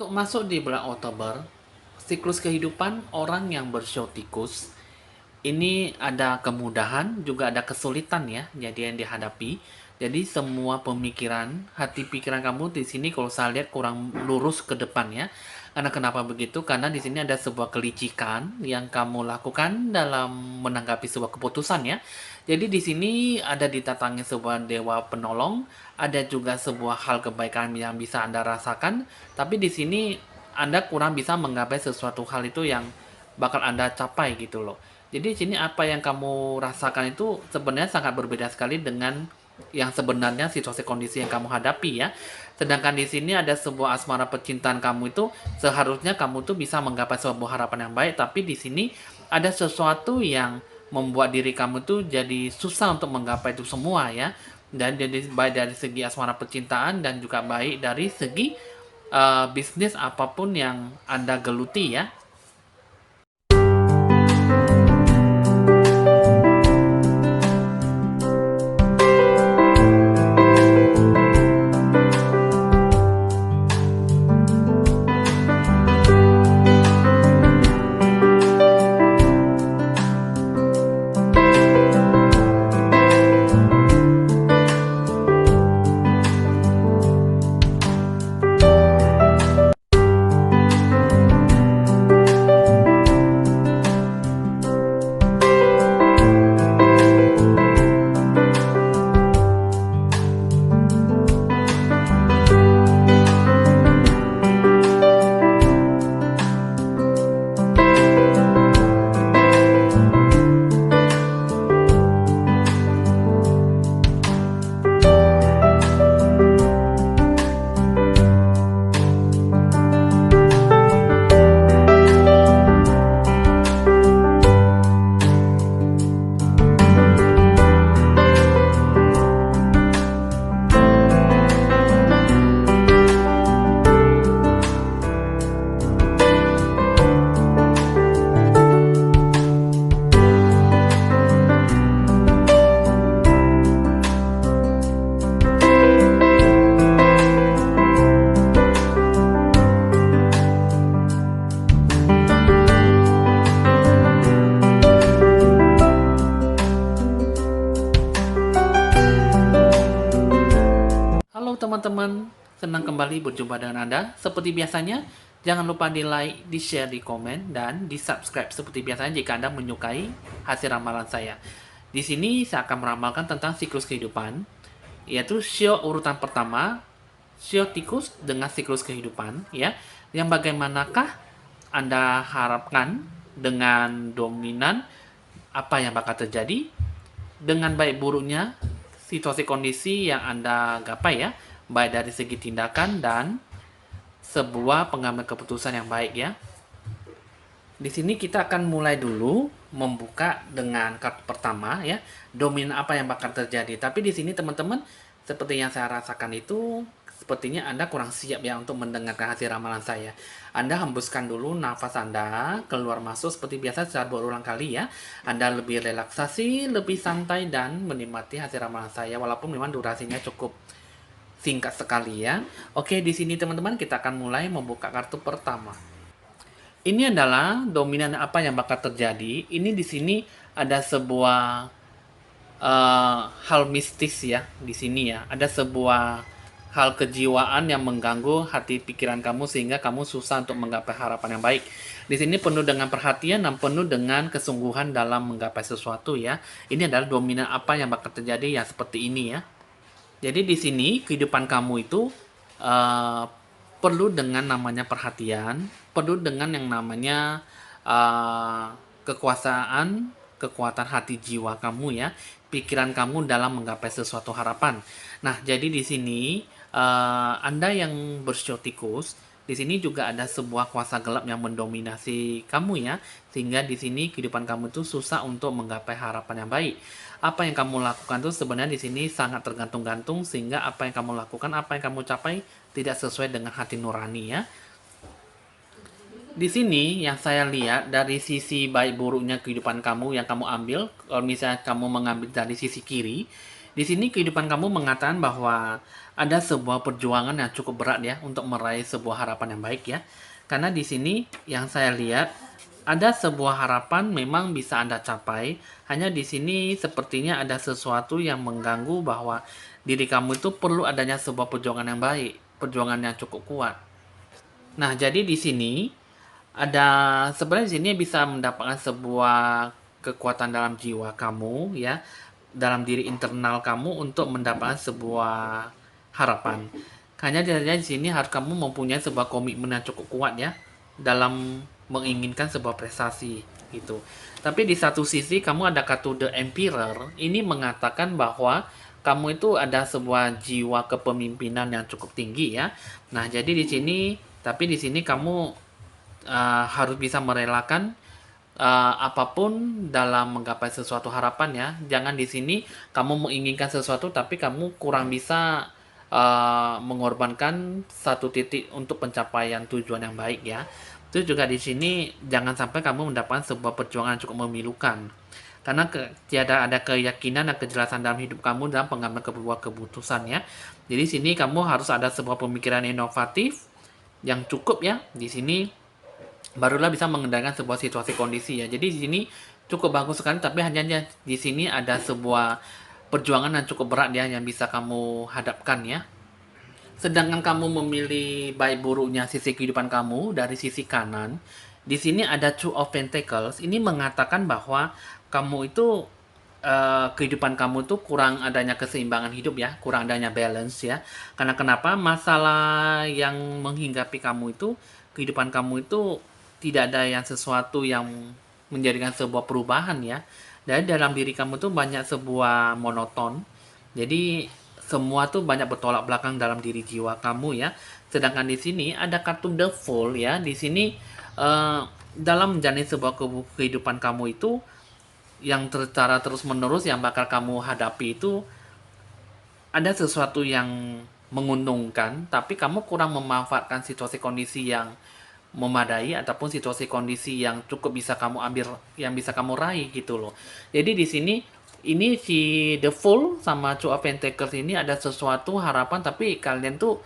Untuk masuk di bulan Oktober, siklus kehidupan orang yang bersio tikus ini ada kemudahan juga ada kesulitan ya, jadi yang dihadapi. Jadi semua pemikiran, hati pikiran kamu di sini kalau saya lihat kurang lurus ke depan ya. Karena kenapa begitu? Karena di sini ada sebuah kelicikan yang kamu lakukan dalam menanggapi sebuah keputusan ya. Jadi di sini ada didatangi sebuah dewa penolong, ada juga sebuah hal kebaikan yang bisa Anda rasakan, tapi di sini Anda kurang bisa menggapai sesuatu hal itu yang bakal Anda capai gitu loh. Jadi di sini apa yang kamu rasakan itu sebenarnya sangat berbeda sekali dengan yang sebenarnya situasi kondisi yang kamu hadapi ya. Sedangkan di sini ada sebuah asmara percintaan kamu itu seharusnya kamu tuh bisa menggapai sebuah harapan yang baik, tapi di sini ada sesuatu yang membuat diri kamu tuh jadi susah untuk menggapai itu semua ya. Dan jadi baik dari segi asmara percintaan dan juga baik dari segi bisnis apapun yang Anda geluti ya. Halo teman-teman, senang kembali berjumpa dengan Anda. Seperti biasanya, jangan lupa di like, di share, di komen, dan di subscribe seperti biasanya jika Anda menyukai hasil ramalan saya. Di sini saya akan meramalkan tentang siklus kehidupan, yaitu sio urutan pertama, sio tikus dengan siklus kehidupan, ya. Yang bagaimanakah Anda harapkan dengan dominan apa yang bakal terjadi, dengan baik buruknya situasi kondisi yang Anda gapai ya, baik dari segi tindakan dan sebuah pengambilan keputusan yang baik ya. Di sini kita akan mulai dulu membuka dengan kartu pertama ya, dominan apa yang bakal terjadi. Tapi di sini teman-teman, seperti yang saya rasakan itu sepertinya Anda kurang siap ya untuk mendengarkan hasil ramalan saya. Anda hembuskan dulu nafas Anda keluar masuk seperti biasa secara berulang kali ya. Anda lebih relaksasi, lebih santai dan menikmati hasil ramalan saya walaupun memang durasinya cukup singkat sekali ya. Oke, di sini teman-teman kita akan mulai membuka kartu pertama. Ini adalah dominan apa yang bakal terjadi. Ini di sini ada sebuah hal mistis ya di sini ya. Ada sebuah hal kejiwaan yang mengganggu hati pikiran kamu sehingga kamu susah untuk menggapai harapan yang baik. Di sini penuh dengan perhatian dan penuh dengan kesungguhan dalam menggapai sesuatu ya. Ini adalah dominan apa yang bakal terjadi yang seperti ini ya. Jadi di sini kehidupan kamu itu uh, perlu dengan namanya perhatian, perlu dengan yang namanya kekuasaan, kekuatan hati jiwa kamu ya, pikiran kamu dalam menggapai sesuatu harapan. Nah, jadi di sini Anda yang bersiotikus, di sini juga ada sebuah kuasa gelap yang mendominasi kamu ya, sehingga di sini kehidupan kamu itu susah untuk menggapai harapan yang baik. Apa yang kamu lakukan itu sebenarnya di sini sangat tergantung-gantung sehingga apa yang kamu lakukan, apa yang kamu capai tidak sesuai dengan hati nurani ya. Di sini yang saya lihat dari sisi baik buruknya kehidupan kamu yang kamu ambil, kalau misalnya kamu mengambil dari sisi kiri, Di sini kehidupan kamu mengatakan bahwa ada sebuah perjuangan yang cukup berat ya untuk meraih sebuah harapan yang baik ya. Karena di sini yang saya lihat ada sebuah harapan memang bisa Anda capai, hanya di sini sepertinya ada sesuatu yang mengganggu bahwa diri kamu itu perlu adanya sebuah perjuangan yang baik, perjuangan yang cukup kuat. Nah, jadi di sini ada sebenarnya di sini bisa mendapatkan sebuah kekuatan dalam jiwa kamu ya, dalam diri internal kamu untuk mendapatkan sebuah harapan. Hanya di sini harus kamu mempunyai sebuah komitmen yang cukup kuat ya dalam menginginkan sebuah prestasi gitu. Tapi di satu sisi kamu ada kartu The Emperor, ini mengatakan bahwa kamu itu ada sebuah jiwa kepemimpinan yang cukup tinggi ya. Nah, jadi di sini tapi di sini kamu harus bisa merelakan apapun dalam menggapai sesuatu harapan ya. Jangan di sini kamu menginginkan sesuatu tapi kamu kurang bisa mengorbankan satu titik untuk pencapaian tujuan yang baik ya. Itu juga di sini jangan sampai kamu mendapatkan sebuah perjuangan yang cukup memilukan. Karena tiada ada keyakinan dan kejelasan dalam hidup kamu dalam pengambilan sebuah keputusan ya. Jadi sini kamu harus ada sebuah pemikiran inovatif yang cukup ya. Di sini barulah bisa mengendalikan sebuah situasi kondisi ya. Jadi di sini cukup bagus sekali, tapi hanya di sini ada sebuah perjuangan yang cukup berat ya yang bisa kamu hadapkan ya. Sedangkan kamu memilih baik buruknya sisi kehidupan kamu dari sisi kanan, di sini ada Two of Pentacles. Ini mengatakan bahwa kamu itu kehidupan kamu tuh kurang adanya keseimbangan hidup ya, kurang adanya balance ya. Karena kenapa? Masalah yang menghinggapi kamu itu, kehidupan kamu itu tidak ada yang sesuatu yang menjadikan sebuah perubahan ya. Dan dalam diri kamu tuh banyak sebuah monoton. Jadi semua tuh banyak bertolak belakang dalam diri jiwa kamu ya. Sedangkan di sini ada kartu The Fool ya. Di sini dalam menjalani sebuah kehidupan kamu itu yang secara terus menerus yang bakal kamu hadapi itu ada sesuatu yang menguntungkan, tapi kamu kurang memanfaatkan situasi kondisi yang memadai ataupun situasi kondisi yang cukup bisa kamu ambil, yang bisa kamu raih gitu loh. Jadi di sini ini si The Fool sama Two of Pentacles ini ada sesuatu harapan, tapi kalian tuh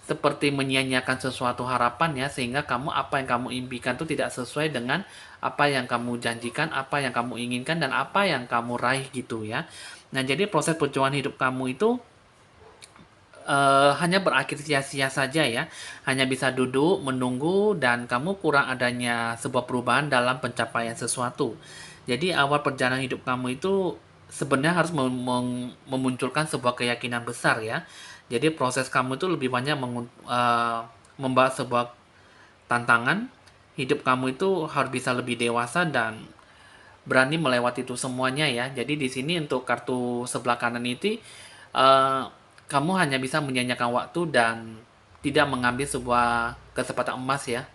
seperti menyia-nyiakan sesuatu harapan ya, sehingga kamu apa yang kamu impikan tuh tidak sesuai dengan apa yang kamu janjikan, apa yang kamu inginkan, dan apa yang kamu raih gitu ya. Nah, jadi proses perjuangan hidup kamu itu hanya berakhir sia-sia saja ya. Hanya bisa duduk, menunggu, dan kamu kurang adanya sebuah perubahan dalam pencapaian sesuatu. Jadi awal perjalanan hidup kamu itu sebenarnya harus memunculkan sebuah keyakinan besar ya. Jadi proses kamu itu lebih banyak membahas sebuah tantangan. Hidup kamu itu harus bisa lebih dewasa dan berani melewati itu semuanya ya. Jadi di sini untuk kartu sebelah kanan itu uh, kamu hanya bisa menyanyikan waktu dan tidak mengambil sebuah kesempatan emas ya.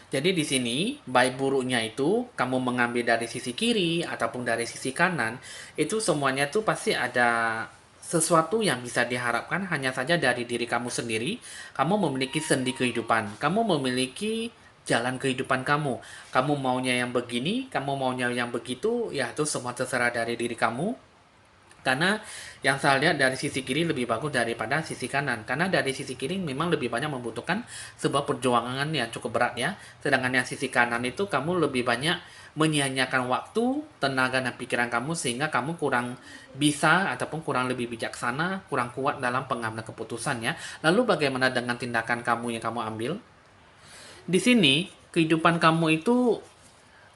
Jadi di sini baik buruknya itu kamu mengambil dari sisi kiri ataupun dari sisi kanan, itu semuanya tuh pasti ada sesuatu yang bisa diharapkan hanya saja dari diri kamu sendiri. Kamu memiliki sendi kehidupan, kamu memiliki jalan kehidupan kamu. Kamu maunya yang begini, kamu maunya yang begitu, ya itu semua terserah dari diri kamu. Karena yang saya lihat dari sisi kiri lebih bagus daripada sisi kanan. Karena dari sisi kiri memang lebih banyak membutuhkan sebuah perjuangan yang cukup berat ya. Sedangkan yang sisi kanan itu kamu lebih banyak menyia-nyiakan waktu, tenaga dan pikiran kamu sehingga kamu kurang bisa ataupun kurang lebih bijaksana, kurang kuat dalam pengambilan keputusan ya. Lalu bagaimana dengan tindakan kamu yang kamu ambil? Di sini kehidupan kamu itu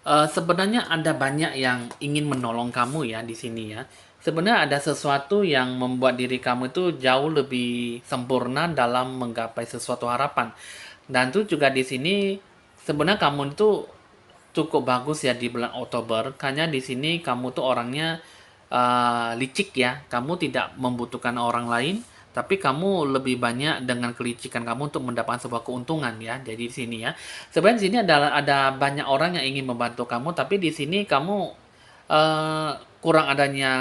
sebenarnya ada banyak yang ingin menolong kamu ya di sini ya. Sebenarnya ada sesuatu yang membuat diri kamu itu jauh lebih sempurna dalam menggapai sesuatu harapan. Dan itu juga di sini sebenarnya kamu itu cukup bagus ya di bulan Oktober. Karena di sini kamu tuh orangnya licik ya. Kamu tidak membutuhkan orang lain, tapi kamu lebih banyak dengan kelicikan kamu untuk mendapatkan sebuah keuntungan ya. Jadi di sini ya. Sebenarnya di sini ada banyak orang yang ingin membantu kamu, tapi di sini kamu eh, kurang adanya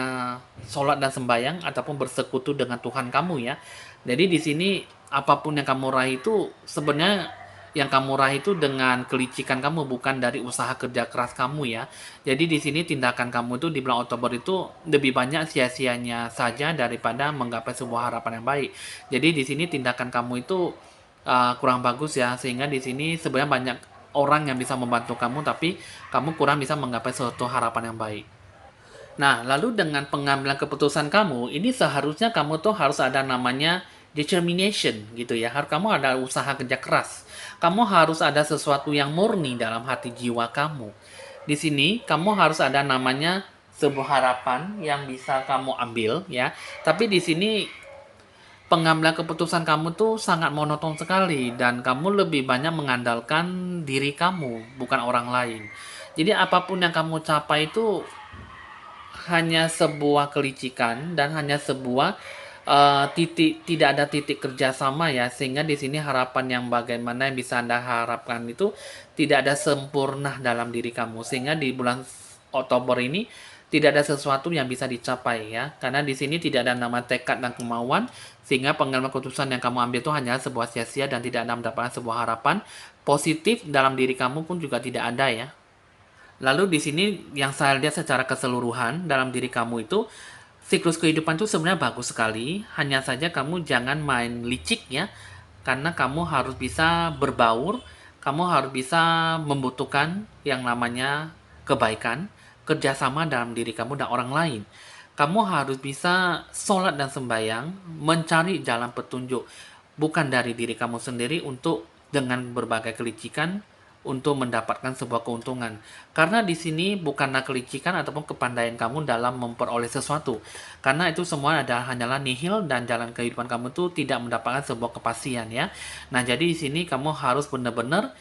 sholat dan sembahyang ataupun bersekutu dengan Tuhan kamu ya. Jadi di sini apapun yang kamu raih itu sebenarnya yang kamu raih itu dengan kelicikan kamu, bukan dari usaha kerja keras kamu ya. Jadi di sini tindakan kamu itu di bulan Oktober itu lebih banyak sia-sianya saja daripada menggapai sebuah harapan yang baik. Jadi di sini tindakan kamu itu kurang bagus ya, sehingga di sini sebenarnya banyak orang yang bisa membantu kamu, tapi kamu kurang bisa menggapai suatu harapan yang baik. Nah, lalu dengan pengambilan keputusan kamu, ini seharusnya kamu tuh harus ada namanya determination gitu ya. Harus kamu ada usaha kerja keras. Kamu harus ada sesuatu yang murni dalam hati jiwa kamu. Di sini kamu harus ada namanya sebuah harapan yang bisa kamu ambil ya. Tapi di sini pengambilan keputusan kamu tuh sangat monoton sekali dan kamu lebih banyak mengandalkan diri kamu, bukan orang lain. Jadi apapun yang kamu capai itu hanya sebuah kelicikan dan hanya sebuah titik, tidak ada titik kerjasama ya, sehingga di sini harapan yang bagaimana yang bisa Anda harapkan itu tidak ada sempurna dalam diri kamu, sehingga di bulan Oktober ini tidak ada sesuatu yang bisa dicapai ya, karena di sini tidak ada nama tekad dan kemauan, sehingga pengambilan keputusan yang kamu ambil itu hanya sebuah sia-sia dan tidak ada mendapatkan sebuah harapan positif dalam diri kamu pun juga tidak ada ya. Lalu di sini yang saya lihat secara keseluruhan dalam diri kamu itu siklus kehidupan itu sebenarnya bagus sekali. Hanya saja kamu jangan main licik ya. Karena kamu harus bisa berbaur, kamu harus bisa membutuhkan yang namanya kebaikan, kerjasama dalam diri kamu dan orang lain. Kamu harus bisa sholat dan sembahyang, mencari jalan petunjuk, bukan dari diri kamu sendiri untuk dengan berbagai kelicikan untuk mendapatkan sebuah keuntungan. Karena di sini bukanlah kelicikan ataupun kepandaian kamu dalam memperoleh sesuatu. Karena itu semua adalah hanyalah nihil dan jalan kehidupan kamu itu tidak mendapatkan sebuah kepastian ya. Nah, jadi di sini kamu harus benar-benar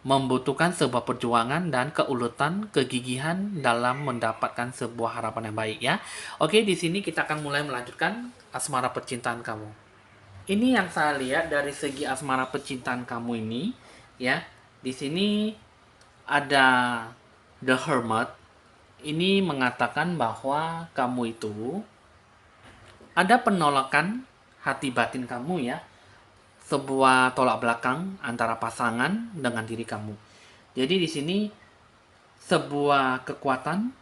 membutuhkan sebuah perjuangan dan keuletan, kegigihan dalam mendapatkan sebuah harapan yang baik ya. Oke, di sini kita akan mulai melanjutkan asmara percintaan kamu. Ini yang saya lihat dari segi asmara percintaan kamu ini ya. Di sini ada The Hermit. Ini mengatakan bahwa kamu itu ada penolakan hati batin kamu ya. Sebuah tolak belakang antara pasangan dengan diri kamu. Jadi di sini sebuah kekuatan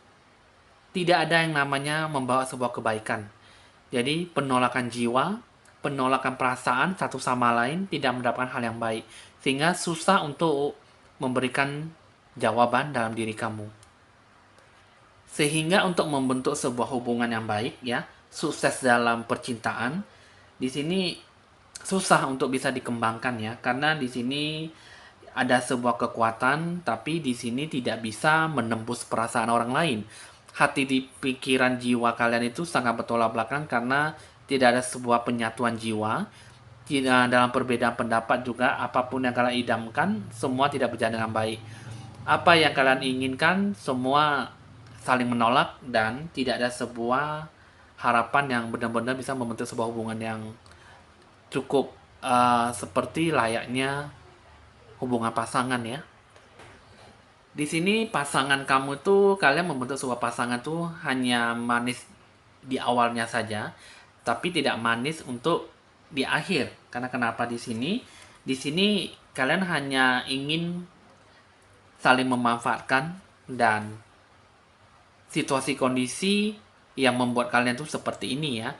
tidak ada yang namanya membawa sebuah kebaikan. Jadi penolakan jiwa, penolakan perasaan satu sama lain tidak mendapatkan hal yang baik. Sehingga susah untuk memberikan jawaban dalam diri kamu. Sehingga untuk membentuk sebuah hubungan yang baik ya, sukses dalam percintaan, di sini susah untuk bisa dikembangkan ya, karena di sini ada sebuah kekuatan tapi di sini tidak bisa menembus perasaan orang lain. Hati di pikiran jiwa kalian itu sangat bertolak belakang karena tidak ada sebuah penyatuan jiwa. Tidak dalam perbedaan pendapat juga apapun yang kalian idamkan semua tidak berjalan dengan baik. Apa yang kalian inginkan semua saling menolak dan tidak ada sebuah harapan yang benar-benar bisa membentuk sebuah hubungan yang cukup seperti layaknya hubungan pasangan ya. Di sini pasangan kamu tuh kalian membentuk sebuah pasangan tuh hanya manis di awalnya saja, tapi tidak manis untuk di akhir. Karena kenapa di sini? Di sini kalian hanya ingin saling memanfaatkan dan situasi kondisi yang membuat kalian tuh seperti ini ya.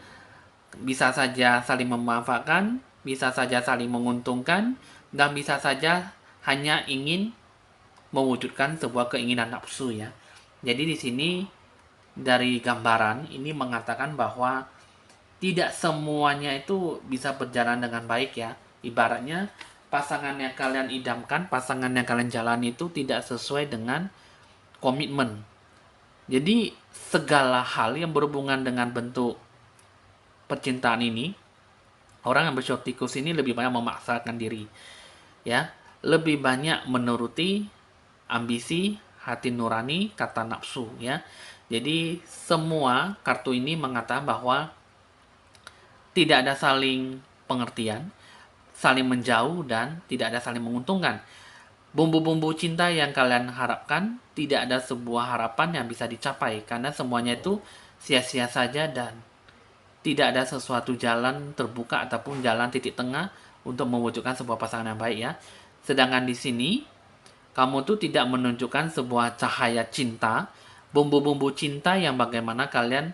Bisa saja saling memanfaatkan, bisa saja saling menguntungkan, dan bisa saja hanya ingin mewujudkan sebuah keinginan nafsu ya. Jadi di sini dari gambaran ini mengatakan bahwa tidak semuanya itu bisa berjalan dengan baik ya. Ibaratnya pasangan yang kalian idamkan, pasangan yang kalian jalani itu tidak sesuai dengan komitmen. Jadi segala hal yang berhubungan dengan bentuk percintaan ini, orang yang bersiok tikus ini lebih banyak memaksakan diri ya, lebih banyak menuruti ambisi hati nurani kata nafsu ya. Jadi semua kartu ini mengatakan bahwa tidak ada saling pengertian, saling menjauh dan tidak ada saling menguntungkan. Bumbu-bumbu cinta yang kalian harapkan tidak ada sebuah harapan yang bisa dicapai karena semuanya itu sia-sia saja dan tidak ada sesuatu jalan terbuka ataupun jalan titik tengah untuk mewujudkan sebuah pasangan yang baik ya. Sedangkan di sini, kamu tuh tidak menunjukkan sebuah cahaya cinta, bumbu-bumbu cinta yang bagaimana kalian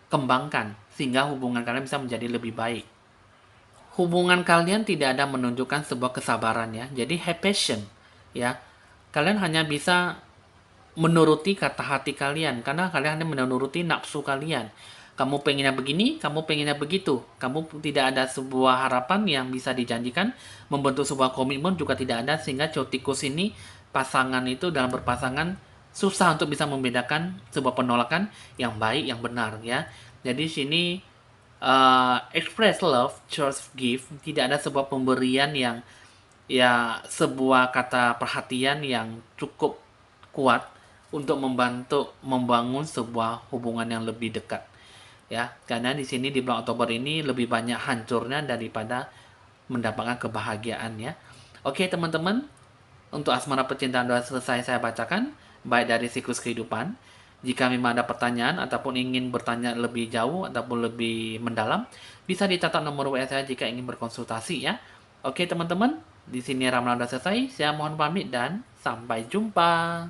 kembangkan, sehingga hubungan kalian bisa menjadi lebih baik. Hubungan kalian tidak ada menunjukkan sebuah kesabaran ya, jadi have passion ya. Kalian hanya bisa menuruti kata hati kalian, karena kalian hanya menuruti nafsu kalian. Kamu pengennya begini, kamu pengennya begitu. Kamu tidak ada sebuah harapan yang bisa dijanjikan, membentuk sebuah komitmen juga tidak ada, sehingga tikus ini, pasangan itu dalam berpasangan susah untuk bisa membedakan sebuah penolakan yang baik, yang benar ya. Jadi sini express love, choose give, tidak ada sebuah pemberian yang ya sebuah kata perhatian yang cukup kuat untuk membantu membangun sebuah hubungan yang lebih dekat ya, karena di sini di bulan Oktober ini lebih banyak hancurnya daripada mendapatkan kebahagiaan ya. Oke teman-teman, untuk asmara percintaan sudah selesai saya bacakan, baik dari siklus kehidupan. Jika memang ada pertanyaan ataupun ingin bertanya lebih jauh ataupun lebih mendalam, bisa dicatat nomor WA saya jika ingin berkonsultasi ya. Oke teman-teman, di sini ramalan sudah selesai. Saya mohon pamit dan sampai jumpa.